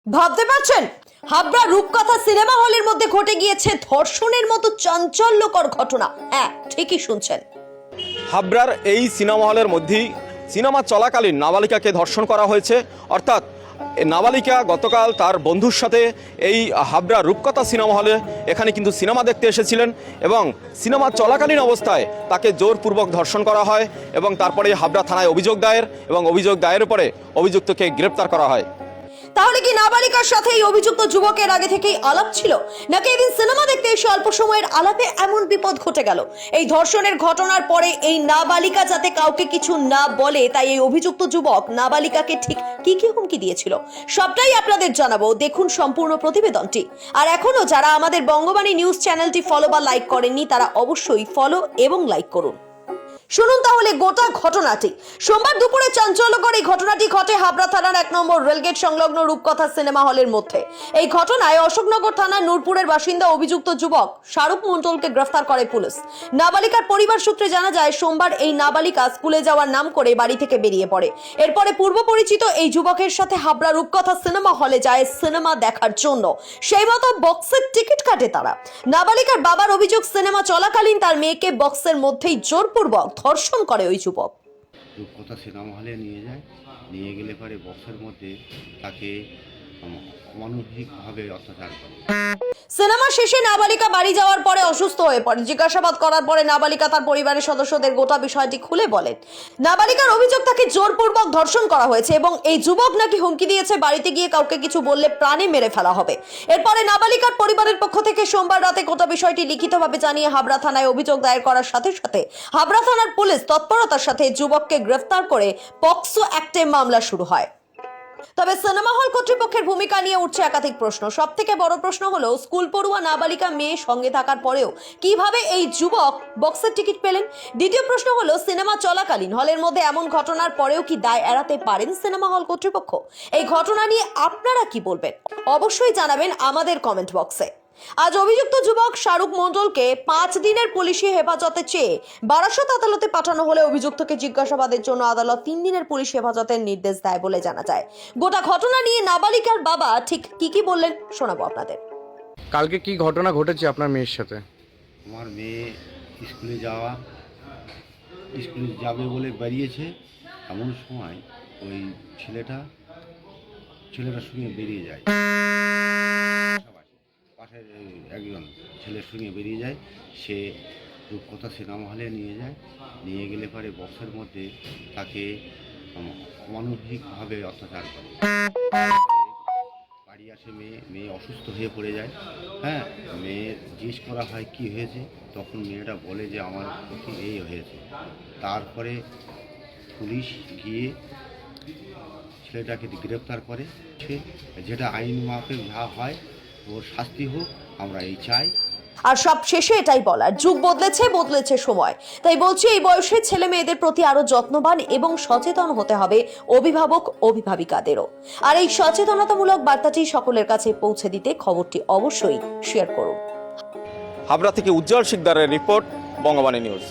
ভাবতে পারছেন, হাবড়া রূপকথা সিনেমা হলের মধ্যে ঘটে গিয়েছে ধর্ষণের মতো চাঞ্চল্যকর ঘটনা। হ্যাঁ, ঠিকই শুনছেন। হাবড়ার এই সিনেমা হলের মধ্যেই সিনেমা চলাকালীন নাবালিকাকে ধর্ষণ করা হয়েছে। অর্থাৎ নাবালিকা গতকাল তার বন্ধুর সাথে এই হাবড়া রূপকথা সিনেমা হলে এখানে কিন্তু সিনেমা দেখতে এসেছিলেন এবং সিনেমা চলাকালীন অবস্থায় তাকে জোরপূর্বক ধর্ষণ করা হয় এবং তারপরে হাবড়া থানায় অভিযোগ দায়ের এবং অভিযোগ দায়েরের পরে অভিযুক্তকে গ্রেপ্তার করা হয়। তাহলে কি নাবালিকার সাথে এই অভিযুক্ত যুবকের আগে থেকেই আলাপ ছিল, নাকি এদিন সিনেমা দেখতে এসে অল্প সময়ের আলাপে এমন বিপদ ঘটে গেল? এই ধর্ষণের ঘটনার পরে এই নাবালিকা যাতে কাউকে কিছু না বলে, তাই এই অভিযুক্ত যুবক নাবালিকাকে ঠিক কি কি হুমকি দিয়েছিল, সবটাই আপনাদের জানাবো। দেখুন সম্পূর্ণ প্রতিবেদনটি। আর এখনো যারা আমাদের বঙ্গবাণী নিউজ চ্যানেলটি ফলো বা লাইক করেননি, তারা অবশ্যই ফলো এবং লাইক করুন। শুনুন তাহলে গোটা ঘটনাটি। সোমবার দুপুরে চাঞ্চল্যকর এই ঘটনাটি ঘটে হাবড়া থানার 1 নম্বর রেলগেট সংলগ্ন রূপকথা সিনেমা হলের মধ্যে। এই ঘটনায় অশোকনগর থানার নূরপুরের বাসিন্দা অভিযুক্ত যুবক শাহরুখ মণ্ডলকে গ্রেফতার করে পুলিশ। নাবালিকার পরিবার সূত্রে জানা যায়, সোমবার এই নাবালিকা স্কুলে যাওয়ার নাম করে বাড়ি থেকে বেরিয়ে পড়ে। এরপরে পূর্ব পরিচিত এই যুবকের সাথে হাবড়া রূপকথা সিনেমা হলে যায় সিনেমা দেখার জন্য। সেই মতো বক্সের টিকিট কাটে তারা। নাবালিকার বাবার অভিযোগ, সিনেমা চলাকালীন তার মেয়েকে বক্সের মধ্যেই জোরপূর্বক ধর্ষণ করে ওই যুবক। রূপকথা সিনেমা হলে নিয়ে গেলে পরে বক্সের মধ্যে তাকে অমানবিকভাবে অত্যাচার করে। সিনেমা শেষে নাবালিকা বাড়ি যাওয়ার পরে অসুস্থ হয়ে পড়ে। জিজ্ঞাসাবাদ করার পরে নাবালিকা তার পরিবারের সদস্যদের গোটা বিষয়টি খুলে বলেন। নাবালিকার অভিযোগ, তাকে জোরপূর্বক ধর্ষণ করা হয়েছে এবং এই যুবক নাকি হুমকি দিয়েছে, বাড়িতে গিয়ে কাউকে কিছু বললে প্রাণে মেরে ফেলা হবে। এরপরে নাবালিকার পরিবারের পক্ষ থেকে সোমবার রাতে গোটা বিষয়টি লিখিতভাবে জানিয়ে হাবড়া থানায় অভিযোগ দায়ের করার সাথে সাথে হাবড়া থানার পুলিশ তৎপরতার সাথে যুবককে গ্রেফতার করে পক্সো অ্যাক্টে মামলা শুরু হয়। তবে সিনেমা হল কর্তৃপক্ষের ভূমিকা নিয়ে উঠছে একাধিক প্রশ্ন। সব থেকে বড় প্রশ্ন হলো, স্কুল পড়ুয়া নাবালিকা মেয়ে সঙ্গে থাকার পরেও কিভাবে এই যুবক বক্সের টিকিট পেলেন? দ্বিতীয় প্রশ্ন হলো, সিনেমা চলাকালীন হলের মধ্যে এমন ঘটনার পরেও কি দায় এড়াতে পারেন সিনেমা হল কর্তৃপক্ষ? এই ঘটনা নিয়ে আপনারা কি বলবেন অবশ্যই জানাবেন আমাদের কমেন্ট বক্সে। আজ অভিযুক্ত যুবক শাহরুখ মণ্ডলকে 5 দিনের পুলিশি হেফাজতে চেয়ে বারাসত আদালতে পাঠানো হলে অভিযুক্তকে জিজ্ঞাসাবাদের জন্য আদালত 3 দিনের পুলিশ হেফাজতের নির্দেশ দেয় বলে জানা যায়। গোটা ঘটনা নিয়ে নাবালিকার বাবা ঠিক কি বললেন শোনাবো আপনাদের। কালকে কি ঘটনা ঘটেছে আপনার মেয়ের সাথে? আমার মেয়ে স্কুলে যাবে বলে বেরিয়েছে, এমন সময় ওই ছেলেটার সঙ্গে বেরিয়ে যায়। পাশের একজন ছেলের সঙ্গে বেরিয়ে যায়। সে রূপকথা সিনেমা হলে নিয়ে গেলে পরে বক্সের মধ্যে তাকে অমানবিকভাবে অত্যাচার করে। বাড়ি আসে মেয়ে অসুস্থ হয়ে পড়ে যায়। হ্যাঁ, মেয়ের জিজ্ঞেস করা হয় কি হয়েছে, তখন মেয়েটা বলে যে আমার প্রতি এই হয়েছে। তারপরে পুলিশ গিয়ে ছেলেটাকে গ্রেপ্তার করে। যেটা আইন মাফিক যা হয় ওর শাস্তি হোক, আমরা এই চাই। আর সব শেষে এটাই বলার, যুগ বদলেছে সময়। তাই বলছি, এই বয়সে ছেলে মেয়েদের প্রতি আরো যত্নবান এবং সচেতন হতে হবে অভিভাবক অভিভাবিকাদেরও। আর এই সচেতনতামূলক বার্তাটি সকলের কাছে পৌঁছে দিতে খবরটি অবশ্যই শেয়ার করুন। হাবড়া থেকে উজ্জ্বল শিকদারের রিপোর্ট, বঙ্গবাণী নিউজ।